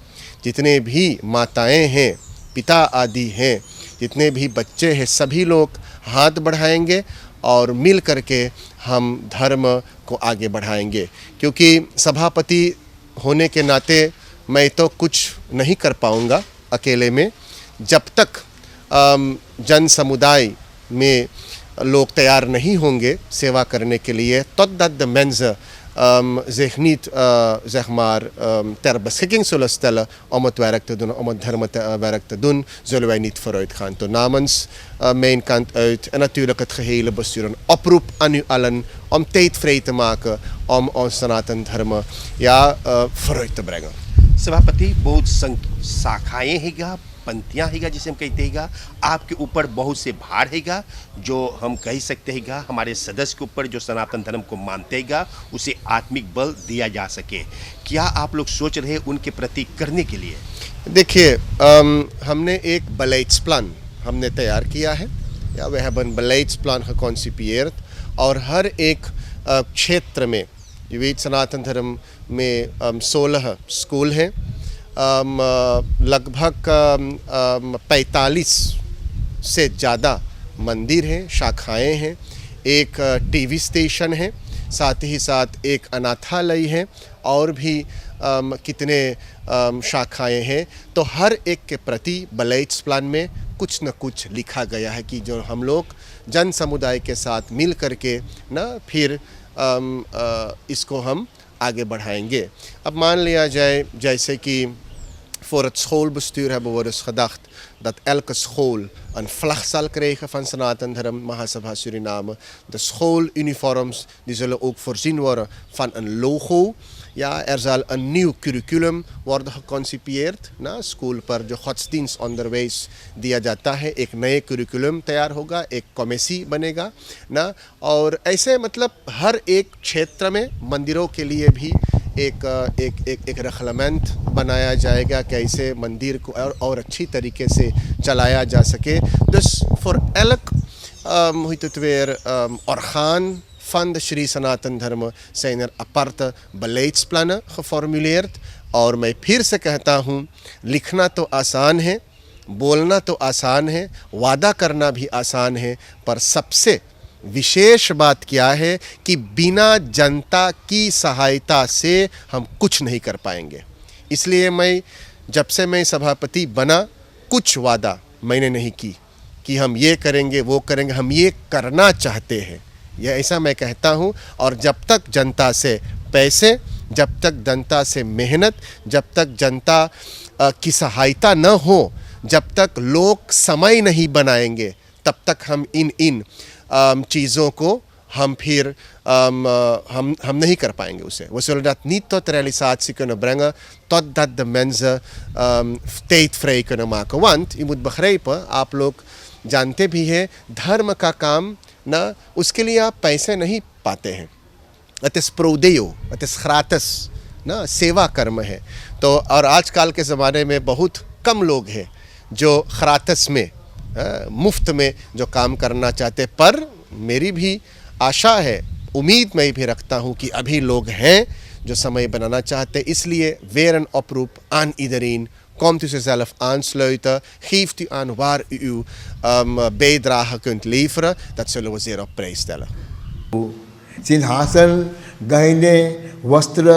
जितने भी माताएं हैं, पिता आदि हैं, जितने भी बच्चे हैं, सभी लोग हाथ बढ़ाएंगे और मिल करके हम धर्म को आगे बढ़ाएंगे। क्योंकि सभापति होने के नाते मैं तो कुछ नहीं कर पाऊँगा अकेले में, जब तक जन समुदाय में लोग तैयार नहीं होंगे सेवा करने के लिए। totdat de mensen zich niet zeg maar ter beschikking zullen stellen om het werk te doen, om het werk te doen, zullen wij niet vooruit gaan. Dus namens mijn kant uit en natuurlijk het gehele bestuur een oproep aan u allen om tijd vrij te maken om ons Sanatan Dharma vooruit te brengen. सभापति, बहुत शाखाएं हैगा, पंक्तियाँ हैगा जिसे हम कहते हैगा, आपके ऊपर बहुत से भार हैगा, जो हम कह सकते हैगा हमारे सदस्य के ऊपर जो सनातन धर्म को मानते हैगा उसे आत्मिक बल दिया जा सके। क्या आप लोग सोच रहे हैं उनके प्रति करने के लिए? देखिए, हमने एक beleidsplan प्लान हमने तैयार किया है, या वह hebben beleidsplan geconcipeerd, और हर एक क्षेत्र में ये सनातन धर्म में 16 स्कूल हैं, लगभग 45 से ज़्यादा मंदिर हैं, शाखाएं हैं, एक टीवी स्टेशन है, साथ ही साथ एक अनाथालय है, और भी कितने शाखाएं हैं। तो हर एक के प्रति बeleidsplan में कुछ न कुछ लिखा गया है कि जो हम लोग जन समुदाय के साथ मिल करके ना फिर इसको हम आगे बढ़ाएंगे। अब मान लिया जाए जैसे कि voor het schoolbestuur hebben we dus gedacht dat elke school een vlag zal krijgen van Sanatan Dharma Mahasabha Suriname. De schooluniforms die zullen ook voorzien worden van een logo. Ja, er zal een nieuw curriculum worden geconcipeerd ना school पर जो godsdienstonderwijs दिया जाता है, एक नए curriculum तैयार होगा, एक कमेटी बनेगा ना, और ऐसे मतलब हर एक क्षेत्र में मंदिरों के लिए भी एक रखलमेंट बनाया जाएगा कैसे मंदिर को और अच्छी तरीके से चलाया जा सके. Dus voor elk hoe heet het weer orgaan van de Sri Sanatan Dharma zijn er aparte beleidsplannen geformuleerd. और मैं फिर से कहता हूँ, लिखना तो आसान है, बोलना तो आसान है, वादा करना भी आसान है, पर सबसे विशेष बात क्या है कि बिना जनता की सहायता से हम कुछ नहीं कर पाएंगे. इसलिए जब से मैं सभापति बना, कुछ वादा मैंने नहीं की कि हम ये करेंगे वो करेंगे. हम ये करना चाहते हैं, यह ऐसा मैं कहता हूँ. और जब तक जनता से पैसे, जब तक जनता से मेहनत, जब तक जनता की सहायता न हो, जब तक लोग समय नहीं बनाएंगे, तब तक हम इन चीज़ों को हम फिर हम नहीं कर पाएंगे उसे. We zullen dat niet tot realisatie kunnen brengen totdat de mensen tijd vrij kunnen maken. Want je moet begrijpen, आप लोग जानते भी हैं, धर्म का काम ना उसके लिए आप पैसे नहीं पाते हैं. Het is prodeo, het is gratis, ना सेवा कर्म है. तो और आजकल के ज़माने में बहुत कम लोग हैं जो gratis में मुफ्त में जो काम करना चाहते. पर मेरी भी आशा है, उम्मीद मैं भी रखता हूँ कि अभी लोग हैं जो समय बनाना चाहते. इसलिए weer een oproep aan iedereen. Komt u zichzelf aansluiten. Geeft u aan waar u uw bijdrage kunt leveren. Dat zullen we zeer op prijs stellen. सिंहासन, गहने, वस्त्र,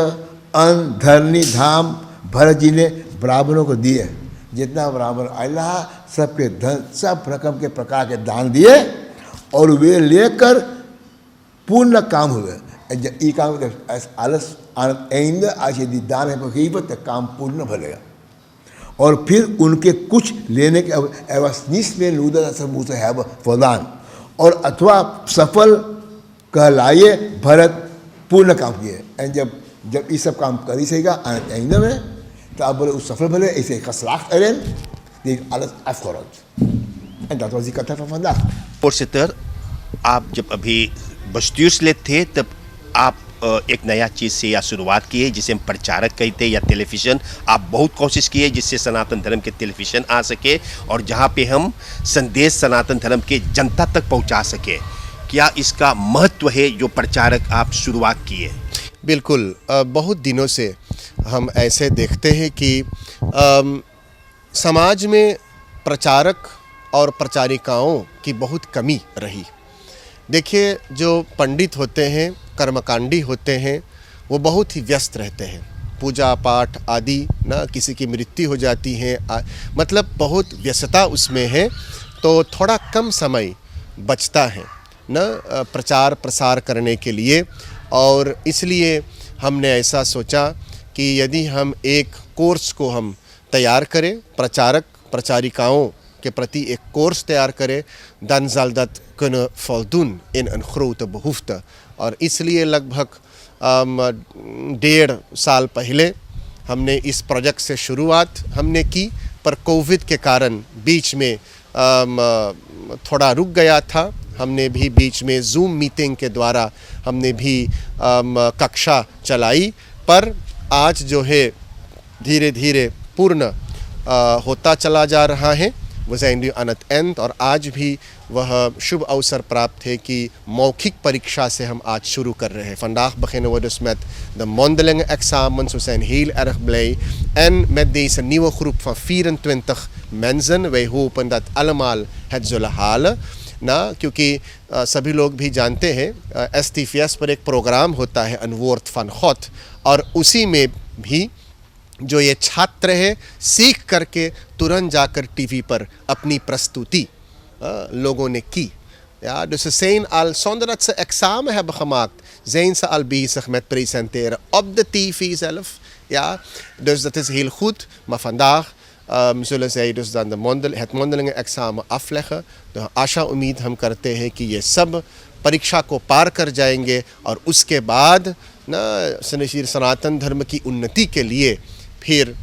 अन्न, धरनी, धाम भरत जी ने ब्राह्मणों को दिए. जितना ब्राह्मण अल्लाह सबके धन, सब रकम के प्रकार के दान दिए और वे लेकर पूर्ण काम हुए. ई काम alles aan het einde, als je die दान hebt gegeven, de काम पूर्ण भरेगा. और फिर उनके कुछ लेने के er was niets meer nodig dat ze moeten hebben vandaan. और अथवा सफल कहलाए भरत पूर्ण काम किए. एंड जब ये सब काम कर ही सकेगा aan het einde में, तो आप बोले उस सफल भले ऐसे geslaagd erin, die alles afgerond. En dat was die kata van vandaag. voorzitter, आप जब अभी bestuurslid थे तब आप एक नया चीज़ से या शुरुआत की है जिसे हम प्रचारक कहते हैं या टेलीविज़न. आप बहुत कोशिश की है जिससे सनातन धर्म के टेलीविज़न आ सके और जहाँ पे हम संदेश सनातन धर्म के जनता तक पहुँचा सके. क्या इसका महत्व है जो प्रचारक आप शुरुआत किए? बिल्कुल. बहुत दिनों से हम ऐसे देखते हैं कि समाज में प्रचारक और प्रचारिकाओं की बहुत कमी रही. देखिए, जो पंडित होते हैं, कर्मकांडी होते हैं, वो बहुत ही व्यस्त रहते हैं. पूजा पाठ आदि ना, किसी की मृत्यु हो जाती है, मतलब बहुत व्यस्तता उसमें है, तो थोड़ा कम समय बचता है ना प्रचार प्रसार करने के लिए. और इसलिए हमने ऐसा सोचा कि यदि हम एक कोर्स को हम तैयार करें, प्रचारक प्रचारिकाओं के प्रति एक कोर्स तैयार करें, dan zal dat kunnen voldoen in een grote behoefte. और इसलिए लगभग 1.5 साल पहले हमने इस प्रोजेक्ट से शुरुआत हमने की. पर कोविड के कारण बीच में थोड़ा रुक गया था. हमने भी बीच में जूम मीटिंग के द्वारा हमने भी कक्षा चलाई. पर आज जो है धीरे धीरे पूर्ण होता चला जा रहा है. We zijn nu aan het eind और आज भी वह शुभ अवसर प्राप्त है कि मौखिक परीक्षा से हम आज शुरू कर रहे हैं. Vandaag beginnen we dus met de mondelinge examens. We zijn heel erg blij. En met deze nieuwe groep van 24 mensen. Wij hopen dat allemaal het zullen halen. ना क्योंकि सभी लोग भी जानते हैं STVS पर एक प्रोग्राम होता है अनवोर्थ फन खोत. और उसी में भी जो ये छात्र है सीख करके तुरंत जाकर टीवी पर अपनी प्रस्तुति लोगों ने की. Ja, dus ze zijn al, zonder dat ze examen hebben gemaakt, zijn ze al bezig met presenteren op de tv zelf. Ja, dus dat is heel goed. Maar vandaag zullen zij dus dan het mondelinge examen afleggen. तो आशा उम्मीद हम करते हैं कि ये सब परीक्षा को पार कर जाएंगे और उसके बाद ना श्री सनातन धर्म की उन्नति के लिए फिर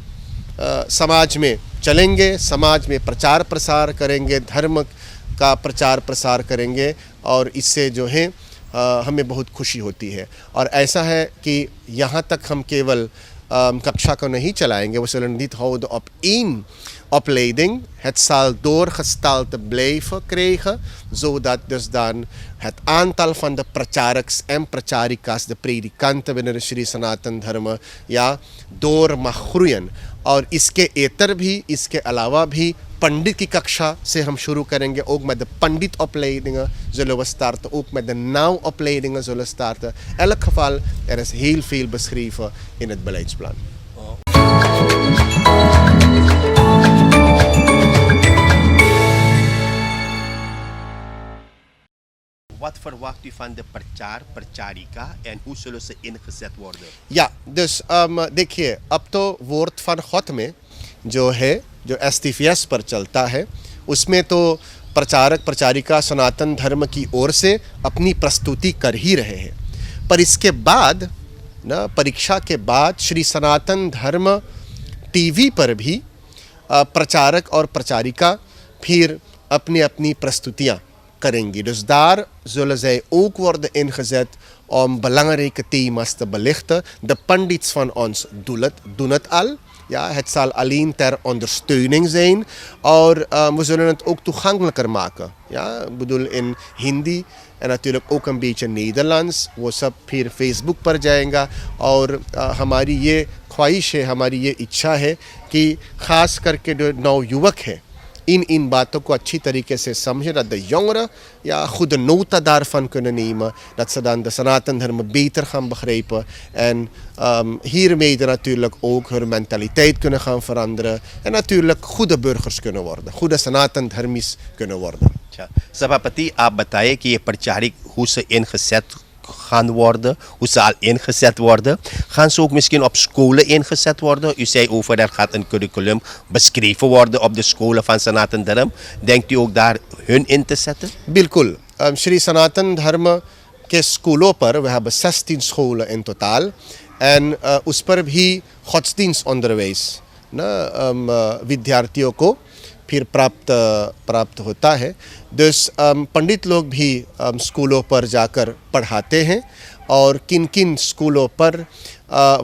समाज में चलेंगे, समाज में प्रचार प्रसार करेंगे, धर्म का प्रचार प्रसार करेंगे. और इससे जो है हमें बहुत खुशी होती है। और ऐसा है कि यहाँ तक हम केवल कक्षा को नहीं चलाएंगे, we zullen niet houden op één opleiding. Het zal doorgesteld blijven krijgen, zodat dus dan het aantal van de pracharaks en pracharikas, de predikanten binnen de Shri Sanatan Dharma, ja, door mag groeien. और इसके एतर भी, इसके अलावा भी पंडित की कक्षा से हम शुरू करेंगे, ook met de panditopleidingen zullen we starten, ook met de nauwopleidingen zullen starten. In elk geval, er is heel veel beschreven in het beleidsplan. Wat verwacht u van de pracharika en hoe zullen ze ingezet worden? Ja, dus देखिए, अब तो vote van God में जो है, जो STVS पर चलता है, उसमें तो प्रचारक प्रचारिका सनातन धर्म की ओर से अपनी प्रस्तुति कर ही रहे हैं। पर इसके बाद ना, परीक्षा के बाद श्री सनातन धर्म टीवी पर भी प्रचारक और प्रचारिका फिर अपनी अपनी प्रस्तुतियाँ keringi. Dus daar zullen zij ook worden ingezet om belangrijke thema's te belichten. De pandits van ons doen het al. Ja, het zal alleen ter ondersteuning zijn. और we zullen het ook toegankelijker maken. Ja, ik bedoel in Hindi en natuurlijk ook een beetje Nederlands. वो सब फिर Facebook पर जाएगा और हमारी ये ख्वाहिश है, हमारी ये इच्छा है कि ख़ास करके जो नवयुवक है इन बातों को अच्छी तरीके से समझें, dat de jongeren goede nota daarvan kunnen nemen, dat ze dan de Sanatan Dharma beter gaan begrijpen en hiermee natuurlijk ook hun mentaliteit kunnen gaan veranderen en natuurlijk goede burgers kunnen worden, goede Sanatan Dharmis kunnen worden. अच्छा, सभापति आप बताइए कि ये प्रचारिक hoe ze ingezet gaan worden, hoe ze al ingezet worden. Gaan ze ook misschien op scholen ingezet worden? U zei over, er gaat een curriculum beschreven worden op de scholen van Sanatan Dharma. Denkt u ook daar hun in te zetten? बिल्कुल, श्री सनातन धर्म के स्कूलों पर we hebben 16 scholen in totaal en उस पर भी godsdienst onderwijs विद्यार्थियों को फिर प्राप्त होता है। dus पंडित लोग भी स्कूलों पर जाकर पढ़ाते हैं और किन किन स्कूलों पर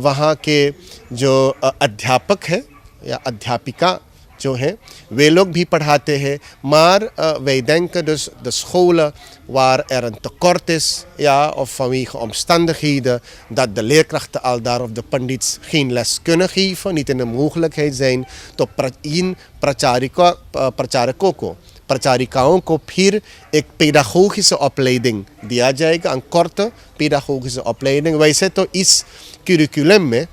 वहाँ के जो अध्यापक है या अध्यापिका जो हैं वे लोग भी पढ़ाते हैं। Maar wij denken dus de scholen waar er een tekort is, ja, of vanwege omstandigheden dat de leerkrachten al daar of de pandits geen les kunnen geven, niet in de mogelijkheid zijn, तो इन प्रचारिकाओं को फिर एक पेडागोगिक opleiding दिया जाएगा, een korte pedagogische opleiding। वैसे तो इस curriculum में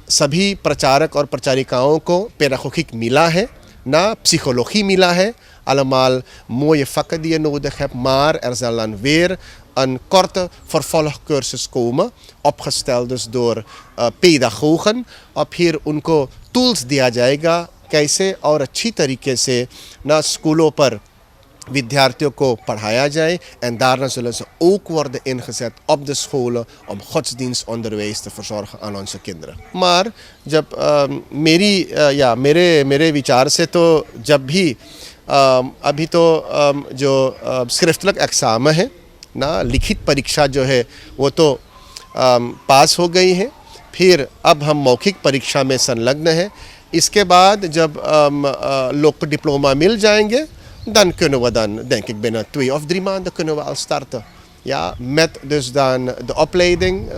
सभी प्रचारक और प्रचारिकाओं को pedagogiek मिला है, ना psychologie मिला है, allemaal mooie vakken die je nodig hebt, maar er zal dan weer een korte vervolgcursus komen, opgesteld dus door pedagogen, अब फिर उनको tools दिया जाएगा कैसे और अच्छी तरीके से ना स्कूलों पर विद्यार्थियों को पढ़ाया जाए en daarna zullen ze ook worden ingezet op de scholen om godsdienstonderwijs te verzorgen aan onze kinderen। maar जब मेरे विचार से तो जब भी अभी तो जो स्क्रिफ्टलक एग्ज़ाम है ना, लिखित परीक्षा जो है वो तो पास हो गई है, फिर अब हम मौखिक परीक्षा में संलग्न हैं। इसके बाद जब लोग डिप्लोमा मिल जाएंगे, dan kunnen we dan, denk ik, binnen 2 of 3 maanden kunnen we al starten. Ja, met dus dan de opleiding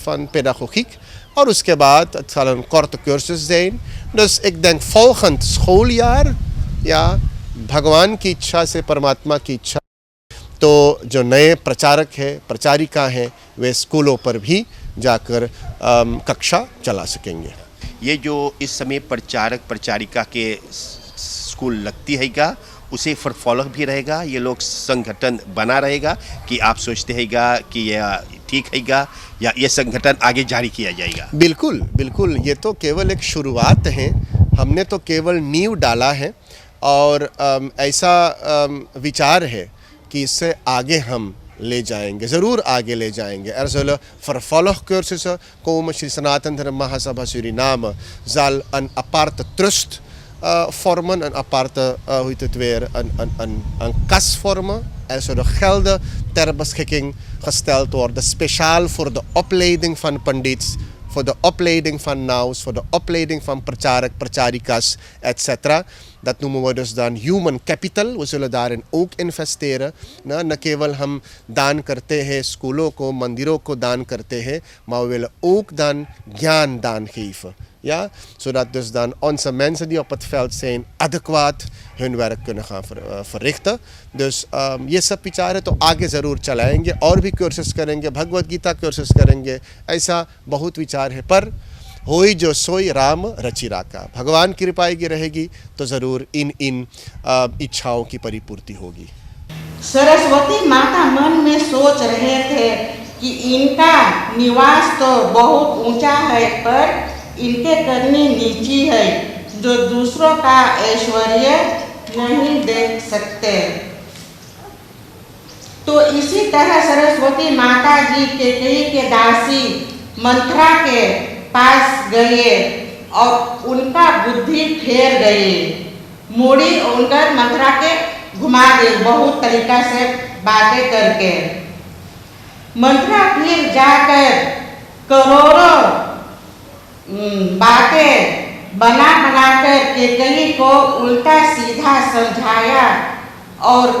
van pedagogiek. और उसके बाद het zal een korte cursus zijn. Dus ik denk volgend schooljaar, ja, भगवान की इच्छा से, परमात्मा की इच्छा, तो जो नए प्रचारक है, प्रचारिका हैं, वे स्कूलों पर भी जाकर कक्षा चला सकेंगे। ये जो इस समय प्रचारक प्रचारिका के स्कूल लगती हैगा, उसे फॉलो भी रहेगा, ये लोग संगठन बना रहेगा कि आप सोचते हैगा कि यह ठीक हैगा या ये संगठन आगे जारी किया जाएगा? बिल्कुल बिल्कुल, ये तो केवल एक शुरुआत है, हमने तो केवल नींव डाला है और ऐसा विचार है कि इससे आगे हम ले जाएंगे, ज़रूर आगे ले जाएंगे। Er zullen vervolgcursussen komen. Shri Sanatan Dharma Mahasabha Suriname zal een aparte trust vormen, een aparte, hoe heet het weer, een kas vormen Er zullen gelden ter beschikking gesteld worden, speciaal voor de opleiding van pandits, voor de opleiding van naus, voor de opleiding van pracharak, pracharikas, etc. Dat noemen we dus dan human capital. We zullen daarin ook investeren. न केवल हम दान करते हैं स्कूलों को, मंदिरों को दान करते हैं, maar we willen ook dan ज्ञान दान geven. Ja, zodat dus dan onze mensen die op het veld zijn adequaat hun werk kunnen gaan verrichten. Dus ये सब विचार है तो आगे ज़रूर चलाएंगे और भी कोर्सेस करेंगे, भगवत गीता कोर्सेस करेंगे, ऐसा बहुत विचार है। पर होई जो सोई राम रचि राका, भगवान की कृपा की रहेगी तो ज़रूर इन इच्छाओं की परिपूर्ति होगी। सरस्वती माता मन में सोच रहे थे कि इनका निवास तो बहुत ऊंचा है पर इनके करनी नीची है, जो दूसरों का ऐश्वर्य नहीं देख सकते। तो इसी तरह सरस्वती माता जी केकई के दासी मंथरा के पास गए और उनका बुद्धि फेर गई, मुड़ी उनकर मंथरा के घुमा गई बहुत तरीका से बातें करके। मंथरा फिर जाकर करोड़ों बातें बना बनाकर केकई को उल्टा सीधा समझाया और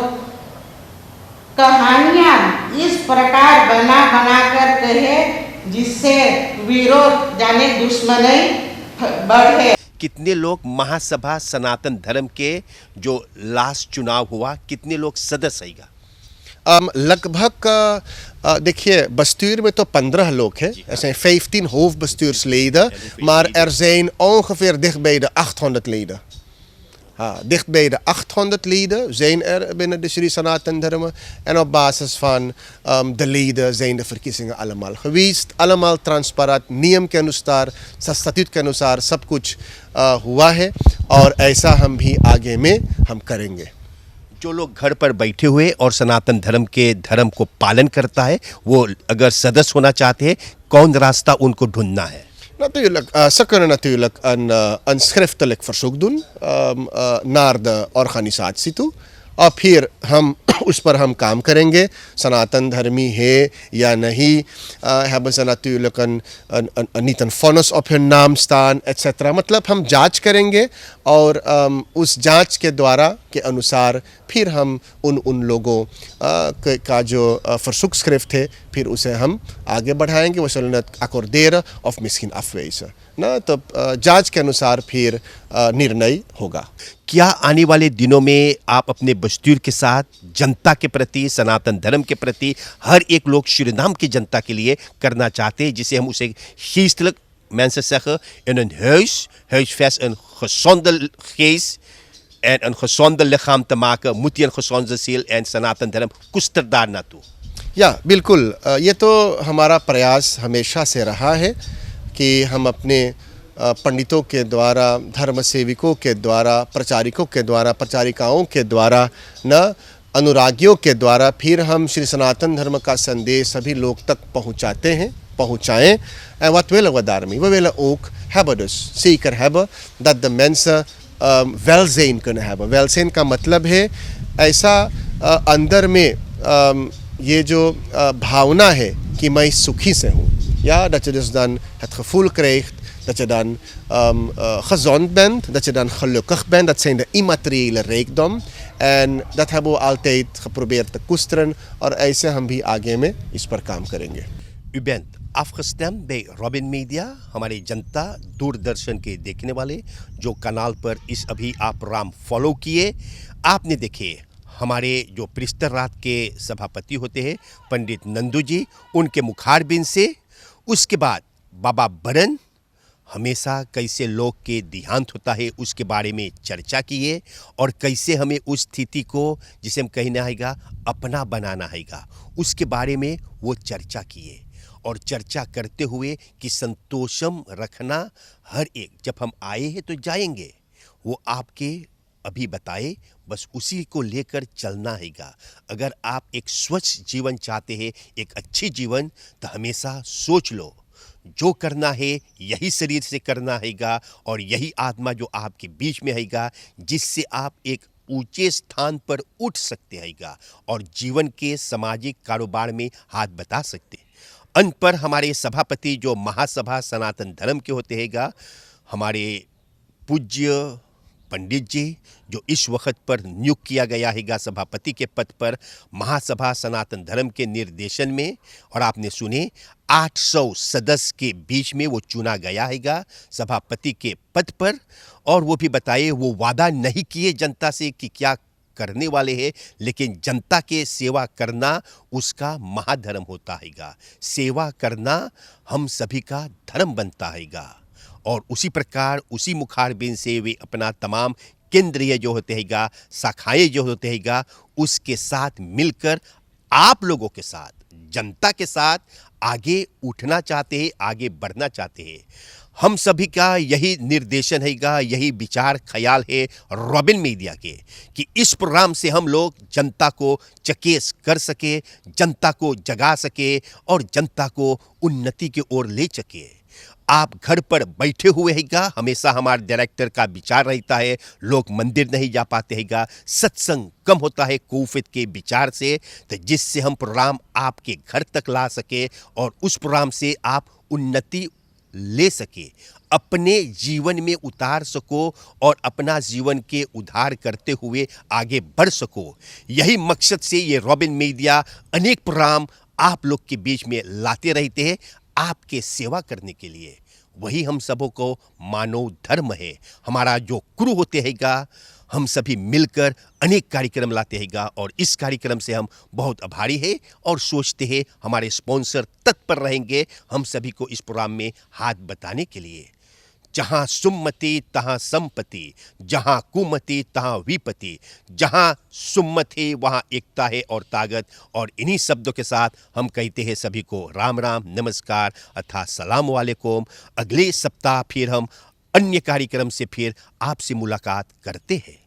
कहानियाँ इस प्रकार बना बनाकर कहे जिससे विरोध जाने दुश्मनी बढ़े। कितने लोग महासभा सनातन धर्म के जो लास्ट चुनाव हुआ, कितने लोग सदस्य आएगा? लगभग देखिए bestuur में तो 15 लोग हैं, er zijn 15 hoofdbestuursleden, maar er zijn ongeveer dicht bij de 800 leden. Dicht bij de 800 leden zijn er binnen de Sri Sanatan Dharma en op basis van de leden zijn de verkiezingen allemaal geweest, allemaal transparant, नियम के अनुसार, statut के अनुसार सब कुछ हुआ है और ऐसा हम भी आगे में हम करेंगे। जो लोग घर पर बैठे हुए और सनातन धर्म के धर्म को पालन करता है, वो अगर सदस्य होना चाहते हैं, कौन रास्ता उनको ढूंढना है? Natuurlijk, ze kunnen natuurlijk een schriftelijk verzoek doen naar de organisatie toe. अब फिर हम उस पर हम काम करेंगे, सनातन धर्मी है या नहीं, hebben ze natuurlijk niet een vonnis op hun naam staan, etc. मतलब हम जांच करेंगे और उस जांच के द्वारा के अनुसार फिर हम उन लोगों का जो verzoekschrift है फिर उसे हम आगे बढ़ाएंगे। We zullen het accorderen of misschien afwijzen ना, तो जांच के अनुसार फिर निर्णय होगा। क्या आने वाले दिनों में आप अपने बस्तूर के साथ जनता के प्रति, सनातन धर्म के प्रति, हर एक लोग सूरीनाम की जनता के लिए करना चाहते हैं, जिसे हम उसे geestelijk, mensen zeggen, in een huisvest, een gezonde geest en een gezonde lichaam te maken, moet hij een gezonde ziel en सनातन धर्म कुस्तर daar naartoe? या बिल्कुल, ये तो हमारा प्रयास हमेशा से रहा है कि हम अपने पंडितों के द्वारा, धर्म सेविकों के द्वारा, प्रचारिकों के द्वारा, प्रचारिकाओं के द्वारा, न अनुरागियों के द्वारा फिर हम श्री सनातन धर्म का संदेश सभी लोग तक påhuchaen. En wat willen we daarmee? We willen ook hebben dus, zeker hebben, dat de mensen welzijn kunnen hebben. Welzijn का मतलब है ऐसा अंदर में ये जो भावना है कि मैं सुखी से हूँ, ja, dat je dus dan het gevoel krijgt dat je dan gezond bent, dat je dan gelukkig bent. Dat zijn de immateriële rijkdom. En dat hebben we altijd geprobeerd te koesteren. और ऐसे हम भी आगे में इस पर काम करेंगे। U bent afgestemd bij Robin Media, हमारी जनता, दूरदर्शन के देखने वाले जो कनाल पर इस अभी आप प्रोग्राम फॉलो किए, आपने देखे हमारे जो परिस्तर रात के सभापति होते हैं पंडित नंदू जी, उनके मुखारबिन से, उसके बाद बाबा बरन हमेशा कैसे लोग के देहांत होता है उसके बारे में चर्चा किए और कैसे हमें उस स्थिति को जिसे हम कहना हैगा अपना बनाना हैगा, उसके बारे में वो चर्चा किए। और चर्चा करते हुए कि संतोषम रखना, हर एक, जब हम आए हैं तो जाएंगे, वो आपके अभी बताए, बस उसी को लेकर चलना हैगा। अगर आप एक स्वच्छ जीवन चाहते हैं, एक अच्छी जीवन, तो हमेशा सोच लो जो करना है यही शरीर से करना हैगा और यही आत्मा जो आपके बीच में हैगा, जिससे आप एक ऊंचे स्थान पर उठ सकते हैगा और जीवन के सामाजिक कारोबार में हाथ बटा सकते। अंत पर हमारे सभापति जो महासभा सनातन धर्म के होते हैगा, हमारे पूज्य पंडित जी जो इस वक्त पर नियुक्त किया गया हैगा सभापति के पद पर महासभा सनातन धर्म के निर्देशन में, और आपने सुने 800 सदस्य के बीच में वो चुना गया हैगा सभापति के पद पर। और वो भी बताए वो वादा नहीं किए जनता से कि क्या करने वाले हैं, लेकिन जनता के सेवा करना उसका महाधर्म होता हैगा। सेवा करना हम सभी का धर्म बनता हैगा। और उसी प्रकार उसी मुखारबिन से वे अपना तमाम केंद्रीय जो होते हैगा, शाखाएं जो होते हैगा, उसके साथ मिलकर आप लोगों के साथ, जनता के साथ आगे उठना चाहते हैं, आगे बढ़ना चाहते हैं। हम सभी का यही निर्देशन हैगा, यही विचार ख्याल है रॉबिन मीडिया के कि इस प्रोग्राम से हम लोग जनता को चकेश कर सके, जनता को जगा सके और जनता को उन्नति की ओर ले सके। आप घर पर बैठे हुए हैगा, हमेशा हमारे डायरेक्टर का विचार रहता है लोग मंदिर नहीं जा पाते हैगा, सत्संग कम होता है कोविड के विचार से, तो जिससे हम प्रोग्राम आपके घर तक ला सके और उस प्रोग्राम से आप उन्नति ले सके, अपने जीवन में उतार सको और अपना जीवन के उद्धार करते हुए आगे बढ़ सको। यही मकसद से ये रॉबिन मीडिया अनेक प्रोग्राम आप लोग के बीच में लाते रहते हैं आपके सेवा करने के लिए। वही हम सबों को मानव धर्म है। हमारा जो क्रू होते हैगा, हम सभी मिलकर अनेक कार्यक्रम लाते हैगा और इस कार्यक्रम से हम बहुत आभारी है और सोचते हैं हमारे स्पॉन्सर तत्पर रहेंगे हम सभी को इस प्रोग्राम में हाथ बटाने के लिए। जहाँ सुमति तहाँ संपत्ति, जहाँ कुमति तहाँ विपत्ति, जहाँ सुमत है वहाँ एकता है और ताकत। और इन्हीं शब्दों के साथ हम कहते हैं सभी को राम राम, नमस्कार अर्थात सलाम वालेकुम। अगले सप्ताह फिर हम अन्य कार्यक्रम से फिर आपसे मुलाकात करते हैं।